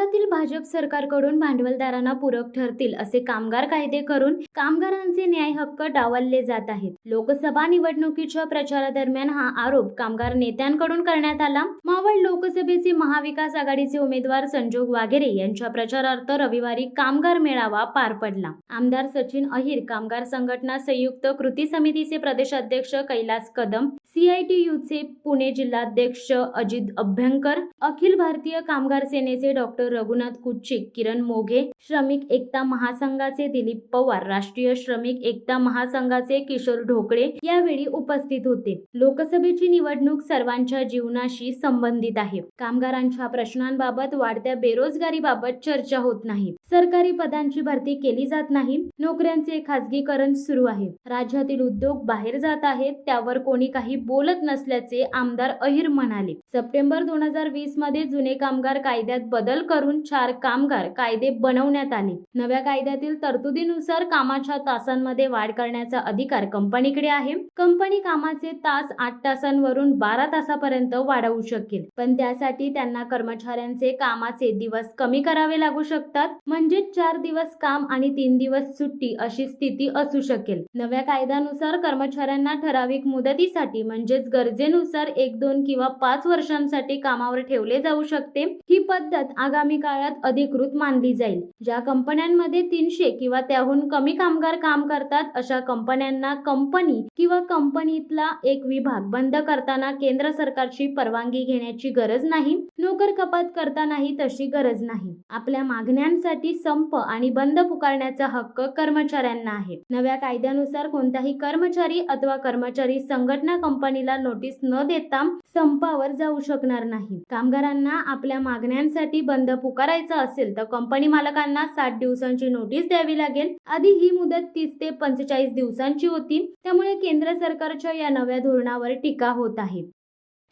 केंद्रातील भाजप सरकारकडून भांडवलदारांना पूरक ठरतील असे कामगार कायदे करून कामगारांचे न्याय हक्क डावलले जात आहेत। लोकसभा निवडणुकीच्या प्रचारादरम्यान हा आरोप कामगार नेत्यांकडून करण्यात आला। मावळ लोकसभेचे महाविकास आघाडीचे उमेदवार संजोग वाघेरे यांच्या प्रचारार्थ रविवारी कामगार मेळावा पार पडला। आमदार सचिन अहिर, कामगार संघटना संयुक्त कृती समितीचे प्रदेशाध्यक्ष कैलास कदम, CITUचे पुणे जिल्हाध्यक्ष अजित अभ्यंकर, अखिल भारतीय कामगार सेनेचे डॉक्टर रघुनाथ कुच्चिक, किरण मोघे, श्रमिक एकता महासंघाचे दिलीप पवार, राष्ट्रीय श्रमिक एकता महासंघाचे किशोर ढोकळे यावेळी उपस्थित होते। लोकसभेची निवडणूक सर्वांच्या जीवनाशी संबंधित आहे। कामगारांच्या प्रश्नांबाबत, वाढत्या बेरोजगारीबाबत चर्चा होत नाही। सरकारी पदांची भरती केली जात नाही। नोकऱ्यांचे खासगीकरण सुरू आहे। राज्यातील उद्योग बाहेर जात आहेत, त्यावर कोणी काही बोलत नसल्याचे आमदार अहिर म्हणाले। सप्टेंबर 2020 मध्ये जुने कामगार कायद्यात बदल करून 4 कामगार कायदे बनवण्यात आले। नव्या कायद्यातील तरतुदीनुसार कामाच्या तासांमध्ये वाढ करण्याचा अधिकार कंपनीकडे आहे। कंपनी कामाचे तास 8 तासांवरून 12 तासापर्यंत वाढवू शकेल, पण त्यासाठी त्यांना कर्मचाऱ्यांचे कामाचे दिवस कमी करावे लागू शकतात। म्हणजे 4 दिवस काम आणि 3 दिवस सुट्टी अशी स्थिती असू शकेल। नव्या कायद्यानुसार कर्मचाऱ्यांना ठराविक मुदतीसाठी म्हणजेच गरजेनुसार 1, 2 किंवा 5 वर्षांसाठी कामावर ठेवले जाऊ शकते। ही पद्धत आगामी काळात अधिकृत मानली जाईल। ज्या कंपन्यांमध्ये 300 किंवा त्याहून कमी कामगार काम करतात, अशा कंपन्यांना कंपनी किंवा कंपनीतला एक विभाग बंद करताना केंद्र सरकारची परवानगी घेण्याची गरज नाही। नोकर कपात करतानाही तशी गरज नाही। आपल्या मागण्यांसाठी संप आणि बंद पुकारण्याचा हक्क कर्मचाऱ्यांना आहे। नव्या कायद्यानुसार कोणताही कर्मचारी अथवा कर्मचारी संघटना कंपनीला नोटीस न देता संपावर जाऊ शकणार नाही। कामगारांना आपल्या मागण्यांसाठी बंद पुकारायचा असेल तर कंपनी मालकांना 60 दिवसांची नोटीस द्यावी लागेल। आधी ही मुदत 30 ते 45 दिवसांची होती। त्यामुळे केंद्र सरकारच्या या नव्या धोरणावर टीका होत आहे।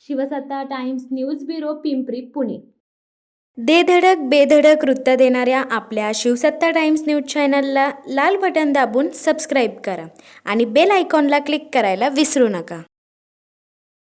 Shivsatta times news bureau, Pimpri, Pune. दे धडक बेधडक वृत्त देणाऱ्या आपल्या शिवसत्ता टाइम्स न्यूज चॅनलला लाल बटन दाबून सबस्क्राईब करा आणि बेल आयकॉनला क्लिक करायला विसरू नका।